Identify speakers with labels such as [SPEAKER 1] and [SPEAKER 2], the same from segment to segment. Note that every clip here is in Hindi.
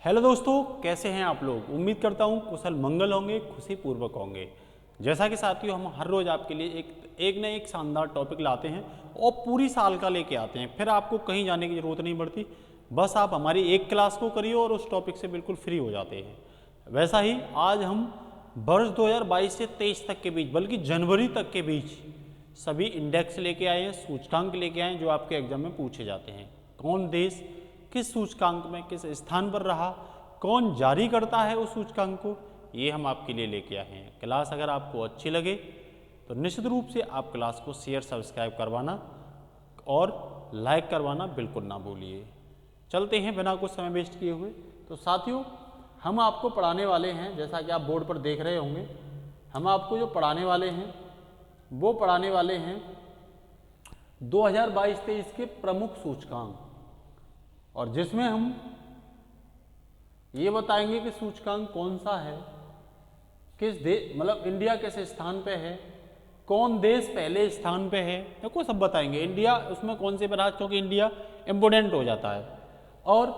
[SPEAKER 1] हेलो दोस्तों, कैसे हैं आप लोग। उम्मीद करता हूं कुशल मंगल होंगे, खुशी पूर्वक होंगे। जैसा कि साथियों, हम हर रोज़ आपके लिए एक न एक शानदार टॉपिक लाते हैं और पूरी साल का लेके आते हैं। फिर आपको कहीं जाने की ज़रूरत नहीं पड़ती, बस आप हमारी एक क्लास को करिए और उस टॉपिक से बिल्कुल फ्री हो जाते हैं। वैसा ही आज हम वर्ष 2022 से 23 तक के बीच, बल्कि जनवरी तक के बीच सभी इंडेक्स लेके आए हैं, सूचकांक लेके आए हैं जो आपके एग्जाम में पूछे जाते हैं। कौन देश किस सूचकांक में किस स्थान पर रहा, कौन जारी करता है उस सूचकांक को, ये हम आपके लिए लेके आए हैं। क्लास अगर आपको अच्छी लगे तो निश्चित रूप से आप क्लास को शेयर सब्सक्राइब करवाना और लाइक करवाना बिल्कुल ना भूलिए। चलते हैं बिना कुछ समय वेस्ट किए हुए। तो साथियों, हम आपको पढ़ाने वाले हैं, जैसा कि आप बोर्ड पर देख रहे होंगे, हम आपको जो पढ़ाने वाले हैं वो पढ़ाने वाले हैं 2022-23 के प्रमुख सूचकांक, और जिसमें हम ये बताएंगे कि सूचकांक कौन सा है, किस देश मतलब इंडिया किस स्थान पे है, कौन देश पहले स्थान पे है, देखो सब बताएंगे। इंडिया उसमें कौन से पर रहा, क्योंकि इंडिया इम्पोर्टेंट हो जाता है, और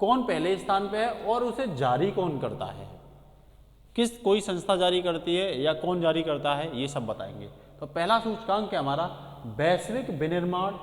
[SPEAKER 1] कौन पहले स्थान पे है और उसे जारी कौन करता है, किस कोई संस्था जारी करती है या कौन जारी करता है, ये सब बताएंगे। तो पहला सूचकांक है हमारा वैश्विक विनिर्माण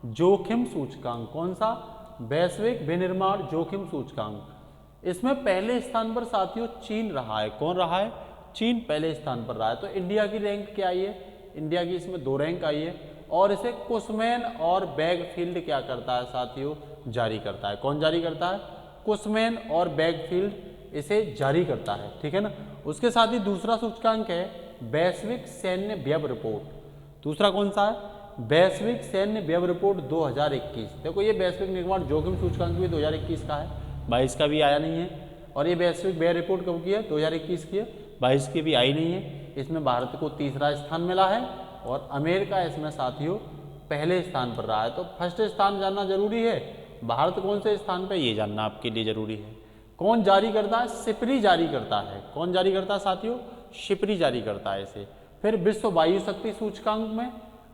[SPEAKER 1] जोखिम सूचकांक। कौन सा? वैश्विक विनिर्माण जोखिम सूचकांक। इसमें पहले स्थान पर साथियों चीन रहा है। कौन रहा है? चीन पहले स्थान पर रहा है। तो इंडिया की रैंक क्या आई है? इंडिया की इसमें 2 रैंक आई है, और इसे कुसमैन और बैगफील्ड क्या करता है साथियों? जारी करता है। कौन जारी करता है? कुसमैन और बैगफील्ड इसे जारी करता है, ठीक है ना। उसके साथ ही दूसरा सूचकांक है वैश्विक सैन्य व्यय रिपोर्ट। दूसरा कौन सा है? वैश्विक सैन्य व्यय रिपोर्ट 2021। देखो, ये वैश्विक निर्माण जोखिम सूचकांक भी 2021 का है, 22 का भी आया नहीं है। और ये वैश्विक व्यय रिपोर्ट कब की है? 2021 की है, 22 की भी आई नहीं है। इसमें भारत को तीसरा स्थान मिला है और अमेरिका इसमें साथियों पहले स्थान पर रहा है। तो फर्स्ट स्थान जानना जरूरी है, भारत कौन से स्थान पर, ये जानना आपके लिए जरूरी है। कौन जारी करता है? सिपरी जारी करता है। कौन जारी करता है साथियों? शिपरी जारी करता है इसे। फिर विश्व वायु शक्ति सूचकांक में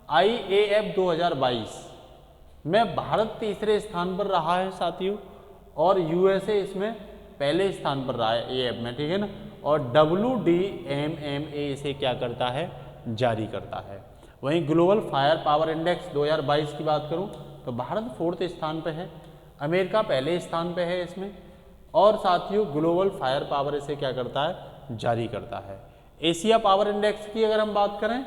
[SPEAKER 1] IAF 2022 में भारत तीसरे स्थान पर रहा है साथियों, और USA इसमें पहले स्थान पर रहा है AF में, ठीक है ना। और WDMMA इसे क्या करता है? जारी करता है। वहीं ग्लोबल फायर पावर इंडेक्स 2022 की बात करूं तो भारत 4th स्थान पर है, अमेरिका पहले स्थान पर है इसमें, और साथियों ग्लोबल फायर पावर इसे क्या करता है? जारी करता है। एशिया पावर इंडेक्स की अगर हम बात करें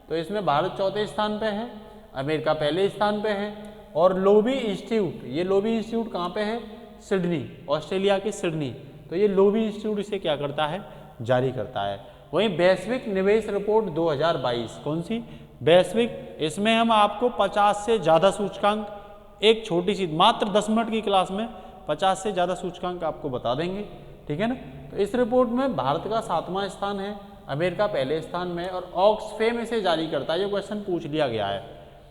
[SPEAKER 1] तो इसमें भारत 4थे स्थान पे है, अमेरिका पहले स्थान पे है, और लोबी इंस्टीट्यूट, ये लोबी इंस्टीट्यूट कहाँ पे है? सिडनी, ऑस्ट्रेलिया के सिडनी। तो ये लोबी इंस्टीट्यूट इसे क्या करता है? जारी करता है। वहीं वैश्विक निवेश रिपोर्ट 2022, कौन सी? वैश्विक, इसमें हम आपको 50 से ज़्यादा सूचकांक, एक छोटी सी मात्र 10 मिनट की क्लास में 50 से ज़्यादा सूचकांक आपको बता देंगे, ठीक है ना। तो इस रिपोर्ट में भारत का 7वां स्थान है, अमेरिका पहले स्थान में, और ऑक्सफैम इसे जारी करता है। ये क्वेश्चन पूछ लिया गया है,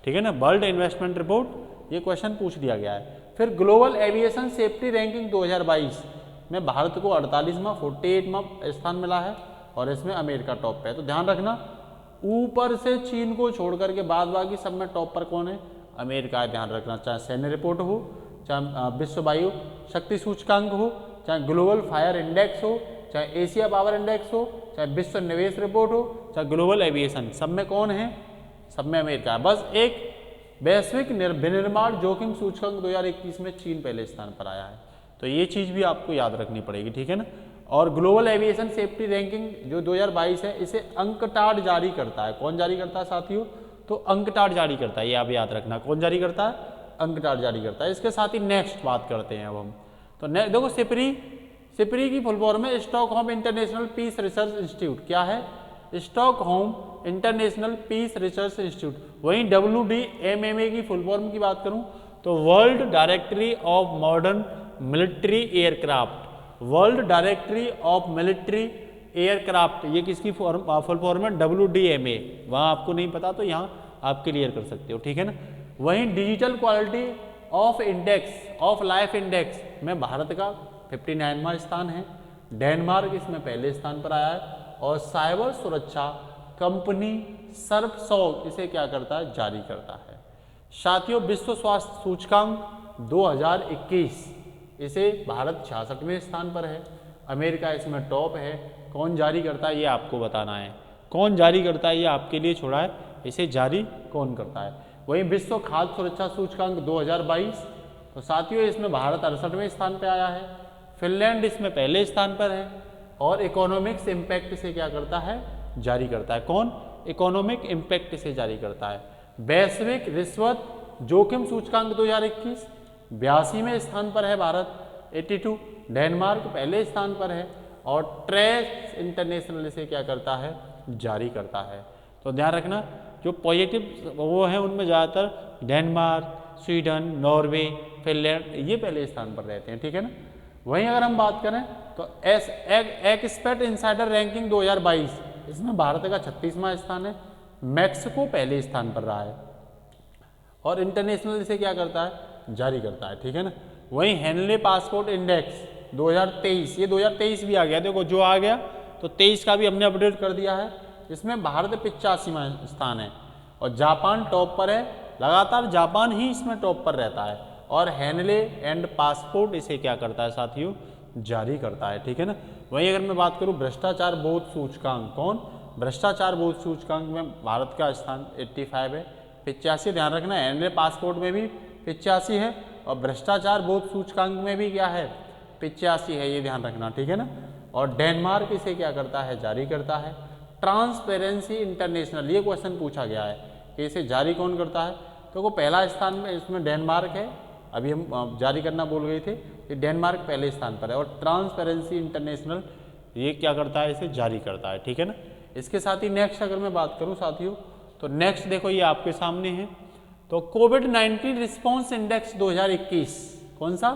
[SPEAKER 1] ठीक है ना, वर्ल्ड इन्वेस्टमेंट रिपोर्ट, ये क्वेश्चन पूछ लिया गया है। फिर ग्लोबल एविएशन सेफ्टी रैंकिंग 2022 में भारत को 48वां 48वां स्थान मिला है, और इसमें अमेरिका टॉप पे है। तो ध्यान रखना, ऊपर से चीन को छोड़ करके बाद बाकी सब में टॉप पर कौन है? अमेरिका है। ध्यान रखना, चाहे सैन्य रिपोर्ट हो, चाहे विश्व वायु शक्ति सूचकांक हो, चाहे ग्लोबल फायर इंडेक्स हो, चाहे एशिया पावर इंडेक्स हो, चाहे विश्व निवेश रिपोर्ट हो, चाहे ग्लोबल एविएशन, सब में कौन है? सब में अमेरिका है। बस एक वैश्विक विनिर्माण जोखिम सूचकांक 2021 में चीन पहले स्थान पर आया है। तो ये चीज़ भी आपको याद रखनी पड़ेगी, ठीक है ना। और ग्लोबल एविएशन सेफ्टी रैंकिंग जो 2022 है, इसे अंकटाड जारी करता है। कौन जारी करता है साथियों? तो अंकटाड जारी करता है, ये आप याद रखना। कौन जारी करता है? अंकटाड जारी करता है। इसके साथ ही नेक्स्ट बात करते हैं अब हम। तो देखो, सिपरी की फुल फॉर्म है Stockholm International Peace Research Institute. क्या है? Stockholm International Peace Research Institute. वहीं WDMMA की फुल फॉर्म की बात करूं तो World Directory of Modern Military Aircraft. World Directory of Military Aircraft, ये किसकी फुल फॉर्म है? WDMA। वहाँ आपको नहीं पता तो यहाँ आप क्लियर कर सकते हो, ठीक है ना। वहीं digital quality of index of life index में भारत का 59वां स्थान है, डेनमार्क इसमें पहले स्थान पर आया है, और साइबर सुरक्षा कंपनी सर्फसॉग इसे क्या करता है? जारी करता है। साथियों, विश्व स्वास्थ्य सूचकांक 2021 इसे भारत 66वें स्थान पर है। अमेरिका इसमें टॉप है। कौन जारी करता है ये आपको बताना है, कौन जारी करता है ये आपके लिए छोड़ा है, इसे जारी कौन करता है। वहीं विश्व खाद्य सुरक्षा सूचकांक 2022, तो साथियों इसमें भारत 68वें स्थान पर आया है। फिनलैंड इसमें पहले स्थान पर है। और इकोनॉमिक्स इम्पैक्ट इसे क्या करता है, जारी करता है। कौन, इकोनॉमिक इम्पैक्ट इसे जारी करता है। वैश्विक रिश्वत जोखिम सूचकांक 2021, 82वें स्थान पर है भारत, 82। डेनमार्क पहले स्थान पर है। और ट्रेस इंटरनेशनल इसे क्या करता है, जारी करता है। तो ध्यान रखना जो पॉजिटिव वो है उनमें ज़्यादातर डेनमार्क, स्वीडन, नॉर्वे, फिनलैंड ये पहले स्थान पर रहते हैं, ठीक है ना। वहीं अगर हम बात करें तो एक्सपर्ट इनसाइडर रैंकिंग 2022, इसमें भारत का 36वां स्थान है। मैक्सिको पहले स्थान पर रहा है। और इंटरनेशनल इसे क्या करता है, जारी करता है, ठीक है ना। वहीं हेनले पासपोर्ट इंडेक्स 2023, ये 2023 भी आ गया, देखो जो आ गया तो 23 का भी हमने अपडेट कर दिया है। इसमें भारत 85वां स्थान है और जापान टॉप पर है। लगातार जापान ही इसमें टॉप पर रहता है। और हेनले एंड पासपोर्ट इसे क्या करता है साथियों, जारी करता है, ठीक है ना। वहीं अगर मैं बात करूं भ्रष्टाचार बोध सूचकांक, कौन, भ्रष्टाचार बोध सूचकांक में भारत का स्थान 85 है, 85 ध्यान रखना। हेनले पासपोर्ट में भी 85 है और भ्रष्टाचार बोध सूचकांक में भी क्या है, 85 है, ये ध्यान रखना, ठीक है ना। और डेनमार्क इसे क्या करता है, जारी करता है। ट्रांसपेरेंसी इंटरनेशनल, ये क्वेश्चन पूछा गया है कि इसे जारी कौन करता है, तो वो पहला स्थान में इसमें डेनमार्क है। अभी हम जारी करना बोल गए थे कि डेनमार्क पहले स्थान पर है। और ट्रांसपेरेंसी इंटरनेशनल ये क्या करता है, इसे जारी करता है, ठीक है ना। इसके साथ ही नेक्स्ट अगर मैं बात करूं साथियों, तो नेक्स्ट देखो ये आपके सामने है, तो कोविड-19 रिस्पॉन्स इंडेक्स 2021, कौन सा,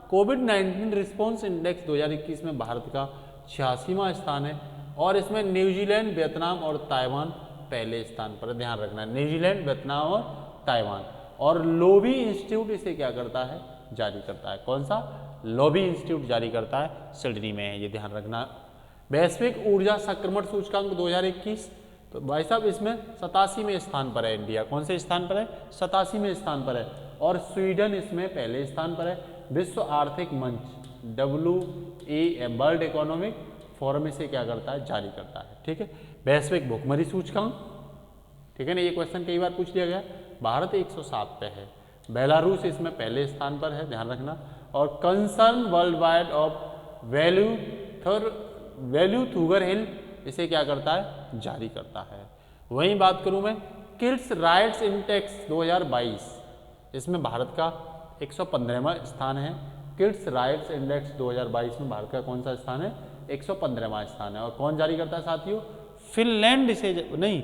[SPEAKER 1] कोविड-19 रिस्पॉन्स इंडेक्स 2021 में भारत का 86वां स्थान है। और इसमें न्यूजीलैंड, वियतनाम और ताइवान पहले स्थान पर, ध्यान रखना, न्यूजीलैंड, वियतनाम और ताइवान। और लोबी इंस्टीट्यूट इसे क्या करता है, जारी करता है। कौन सा, लोबी इंस्टीट्यूट जारी करता है, सिडनी में है, ये ध्यान रखना। वैश्विक ऊर्जा संक्रमण सूचकांक 2021, तो भाई साहब इसमें 87वें स्थान पर है इंडिया। कौन से स्थान पर है, 87वें स्थान पर है। और स्वीडन इसमें पहले स्थान पर है। विश्व आर्थिक मंच WEF, वर्ल्ड इकोनॉमिक फोरम इसे क्या करता है, जारी करता है, ठीक है। वैश्विक भुखमरी सूचकांक, ठीक है ना, ये क्वेश्चन कई बार पूछ लिया गया। भारत 107 पे है। बेलारूस इसमें पहले स्थान पर है, ध्यान रखना। और concern worldwide of value थूगर हिल इसे क्या करता है, जारी करता है। वहीं बात करूं मैं किड्स राइट्स इंडेक्स 2022, इसमें भारत का 115वां स्थान है। किड्स राइट्स इंडेक्स 2022 में भारत का कौन सा स्थान है, 115वां स्थान है। और कौन जारी करता है साथियों, फिनलैंड इसे नहीं,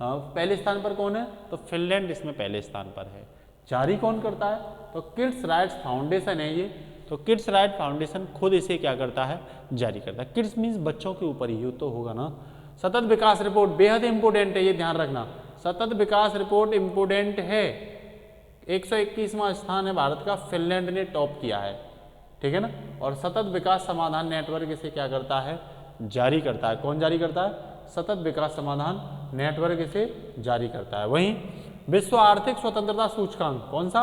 [SPEAKER 1] पहले स्थान पर कौन है, तो फिनलैंड इसमें पहले स्थान पर है। जारी कौन करता है, तो किड्स राइट्स फाउंडेशन है ये। तो किड्स राइट फाउंडेशन खुद इसे क्या करता है, जारी करता है। किड्स मीन्स बच्चों के ऊपर ही तो होगा ना। सतत विकास रिपोर्ट बेहद इंपोर्टेंट है, ये ध्यान रखना। सतत विकास रिपोर्ट इंपोर्टेंट है। 121वां स्थान है भारत का, फिनलैंड ने टॉप किया है, ठीक है ना। और सतत विकास समाधान नेटवर्क इसे क्या करता है, जारी करता है। कौन जारी करता है, सतत विकास समाधान नेटवर्क इसे जारी करता है। वहीं विश्व आर्थिक स्वतंत्रता सूचकांक, कौन सा,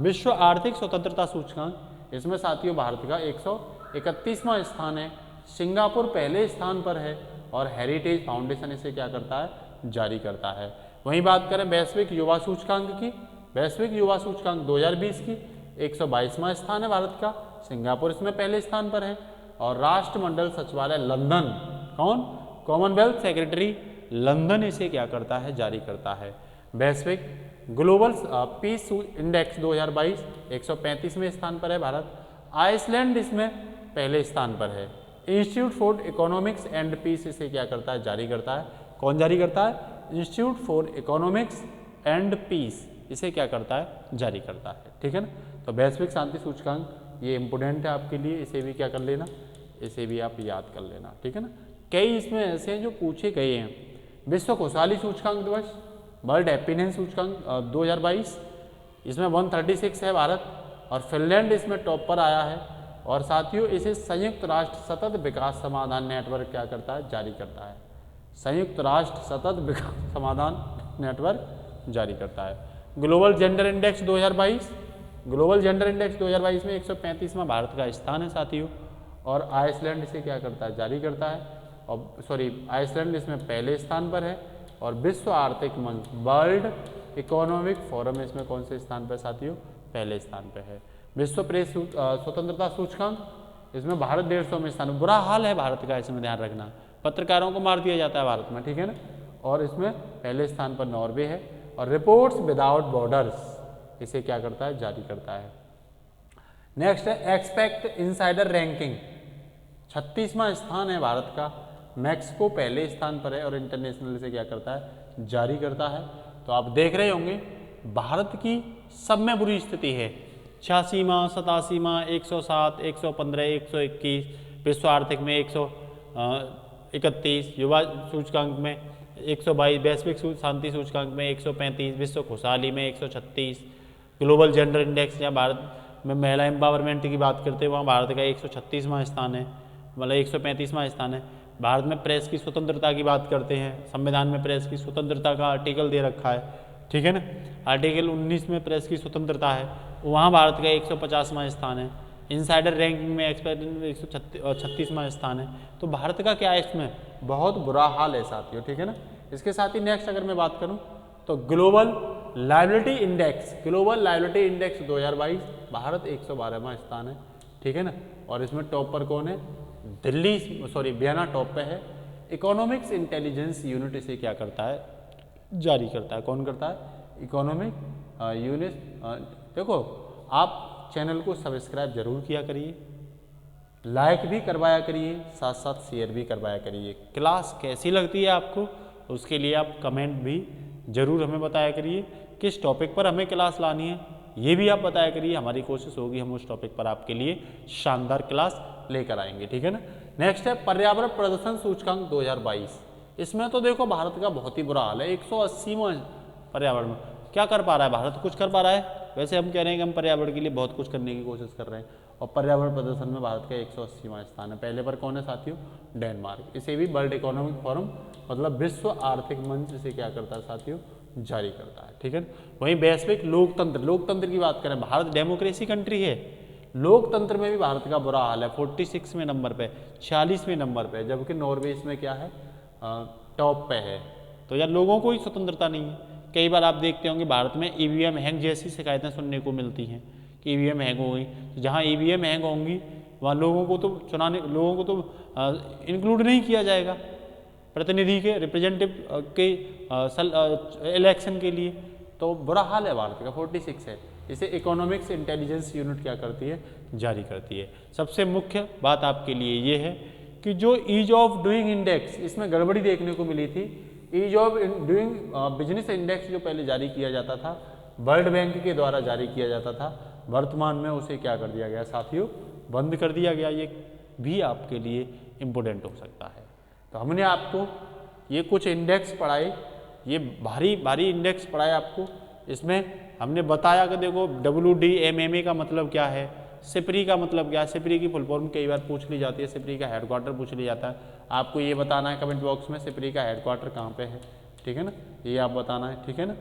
[SPEAKER 1] विश्व आर्थिक स्वतंत्रता सूचकांक, इसमें साथियों भारत का 131वां स्थान है। सिंगापुर पहले स्थान पर है। और हेरिटेज फाउंडेशन इसे क्या करता है, जारी करता है। वहीं बात करें वैश्विक युवा सूचकांक की, वैश्विक युवा सूचकांक 2020 की 122वां स्थान है भारत का। सिंगापुर इसमें पहले स्थान पर है। और राष्ट्रमंडल सचिवालय लंदन, कौन, कॉमनवेल्थ सेक्रेटरी लंदन इसे क्या करता है, जारी करता है। वैश्विक ग्लोबल पीस इंडेक्स 2022 135वें स्थान पर है भारत। आइसलैंड इसमें पहले स्थान पर है। Institute for Economics and Peace इसे क्या करता है, जारी करता है। कौन जारी करता है, Institute for Economics and Peace इसे क्या करता है, जारी करता है, ठीक है ना। तो वैश्विक शांति सूचकांक ये इंपोर्टेंट है आपके लिए, इसे भी क्या कर लेना, इसे भी आप याद कर लेना, ठीक है ना। कई इसमें ऐसे हैं जो पूछे गए हैं। विश्व खुशहाली सूचकांक दिवस, वर्ल्ड हैप्पीनेस सूचकांक 2022, इसमें 136 है भारत। और फिनलैंड इसमें टॉप पर आया है। और साथियों इसे संयुक्त राष्ट्र सतत विकास समाधान नेटवर्क क्या करता है, जारी करता है। संयुक्त राष्ट्र सतत विकास समाधान नेटवर्क जारी करता है। Global gender index 2022, global gender index 2022 में 135वां भारत का स्थान है साथियों। और आइसलैंड इसे क्या करता है, जारी करता है। और आइसलैंड इसमें पहले स्थान पर है। और विश्व आर्थिक मंच वर्ल्ड इकोनॉमिक फोरम इसमें कौन से स्थान पर साथियों, पहले स्थान पर है। विश्व प्रेस स्वतंत्रता सूचकांक इसमें भारत 150वें स्थान। बुरा हाल है भारत का, इसमें ध्यान रखना, पत्रकारों को मार दिया जाता है भारत में, ठीक है ना। और इसमें पहले स्थान पर नॉर्वे है। और रिपोर्ट्स विदाउट बॉर्डर्स इसे क्या करता है, जारी करता है। नेक्स्ट है एक्सपेक्ट इनसाइडर रैंकिंग, 36वां स्थान है भारत का। मैक्सिको पहले स्थान पर है और इंटरनेशनल से क्या करता है, जारी करता है। तो आप देख रहे होंगे भारत की सब में बुरी स्थिति है। 86वां 87वां 107 115 121, विश्व आर्थिक में 131, युवा सूचकांक में 122, वैश्विक शांति सूचकांक में 135, विश्व खुशहाली में 136, ग्लोबल जेंडर इंडेक्स या भारत में महिला एम्पावरमेंट की बात करते हैं वहाँ भारत का 136वां स्थान है, मतलब 135वां स्थान है। भारत में प्रेस की स्वतंत्रता की बात करते हैं, संविधान में प्रेस की स्वतंत्रता का आर्टिकल दे रखा है, ठीक है ना। आर्टिकल 19 में प्रेस की स्वतंत्रता है, वहाँ भारत का 150वां स्थान है। इनसाइडर रैंकिंग में एक्सपर्ट 136वां स्थान है। तो भारत का क्या है, इसमें बहुत बुरा हाल है साथियों, ठीक है ना। इसके साथ ही नेक्स्ट अगर मैं बात करूँ तो ग्लोबल लायबिलिटी इंडेक्स 2022 भारत 112वां स्थान है, ठीक है ना। और इसमें टॉप पर कौन है, वियना टॉप पे है। इकोनॉमिक्स इंटेलिजेंस यूनिट इसे क्या करता है, जारी करता है। कौन करता है, इकोनॉमिक यूनिट। देखो आप चैनल को सब्सक्राइब जरूर किया करिए, लाइक भी करवाया करिए, साथ साथ शेयर भी करवाया करिए। क्लास कैसी लगती है आपको, उसके लिए आप कमेंट भी जरूर हमें बताया करिए। किस टॉपिक पर हमें क्लास लानी है ये भी आप बताया करिए, हमारी कोशिश होगी हम उस टॉपिक पर आपके लिए शानदार क्लास लेकर आएंगे, ठीक है ना। नेक्स्ट है पर्यावरण प्रदूषण सूचकांक 2022। इसमें तो देखो भारत का बहुत ही बुरा हाल है, 180वां पर्यावरण में। क्या कर पा रहा है भारत, कुछ कर पा रहा है। वैसे हम कह रहे हैं कि हम पर्यावरण के लिए बहुत कुछ करने की कोशिश कर रहे हैं। और पर्यावरण प्रदूषण में भारत का 180वां स्थान है। पहले पर कौन है साथियों, डेनमार्क। इसे भी वर्ल्ड इकोनॉमिक फोरम मतलब विश्व आर्थिक मंच से क्या करता है साथियों, जारी करता है, ठीक है। वहीं वैश्विक लोकतंत्र की बात करें, भारत डेमोक्रेसी कंट्री है, लोकतंत्र में भी भारत का बुरा हाल है। 46वें नंबर पे, 46वें नंबर पे, जबकि नॉर्वे इसमें क्या है, टॉप पे है। तो यार लोगों को ही स्वतंत्रता नहीं है। कई बार आप देखते होंगे भारत में ईवीएम हैंग जैसी शिकायतें सुनने को मिलती हैं कि ईवीएम हैंग हो गई। जहाँ ईवीएम हैंग होंगी वहाँ लोगों को तो इंक्लूड नहीं किया जाएगा प्रतिनिधि के, रिप्रेजेंटेटिव के इलेक्शन के लिए। तो बुरा हाल है भारत का, 46 है। इसे इकोनॉमिक्स इंटेलिजेंस यूनिट क्या करती है, जारी करती है। सबसे मुख्य बात आपके लिए ये है कि जो ईज ऑफ डूइंग इंडेक्स, इसमें गड़बड़ी देखने को मिली थी। Ease of doing business index जो पहले जारी किया जाता था, वर्ल्ड बैंक के द्वारा जारी किया जाता था, वर्तमान में उसे क्या कर दिया गया साथियों, बंद कर दिया गया। ये भी आपके लिए इम्पोर्टेंट हो सकता है। तो हमने आपको ये कुछ इंडेक्स पढ़ाए, ये भारी इंडेक्स पढ़ाए आपको। इसमें हमने बताया कि देखो WDMMA का मतलब क्या है, सिपरी का मतलब क्या है। सिपरी की फुल फॉर्म कई बार पूछ ली जाती है, सिपरी का हेडक्वार्टर पूछ लिया जाता है। आपको ये बताना है कमेंट बॉक्स में सिपरी का हेडक्वार्टर कहाँ पे है, ठीक है ना, ये आप बताना है, ठीक है ना।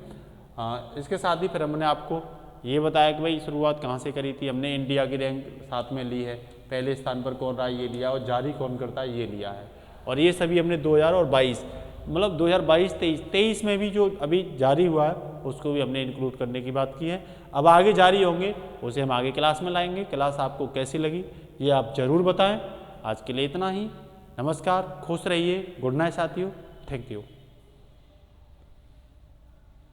[SPEAKER 1] इसके साथ ही फिर हमने आपको ये बताया कि भाई शुरुआत कहाँ से करी थी। हमने इंडिया की रैंक साथ में ली है, पहले स्थान पर कौन रहा है ये लिया, और जारी कौन करता है ये लिया है। और ये सभी हमने 2022 मतलब 2022-23 में भी जो अभी जारी हुआ है उसको भी हमने इंक्लूड करने की बात की है। अब आगे जारी होंगे उसे हम आगे क्लास में लाएंगे। क्लास आपको कैसी लगी ये आप ज़रूर बताएं। आज के लिए इतना ही, नमस्कार, खुश रहिए, गुड नाइट साथियों, थैंक यू।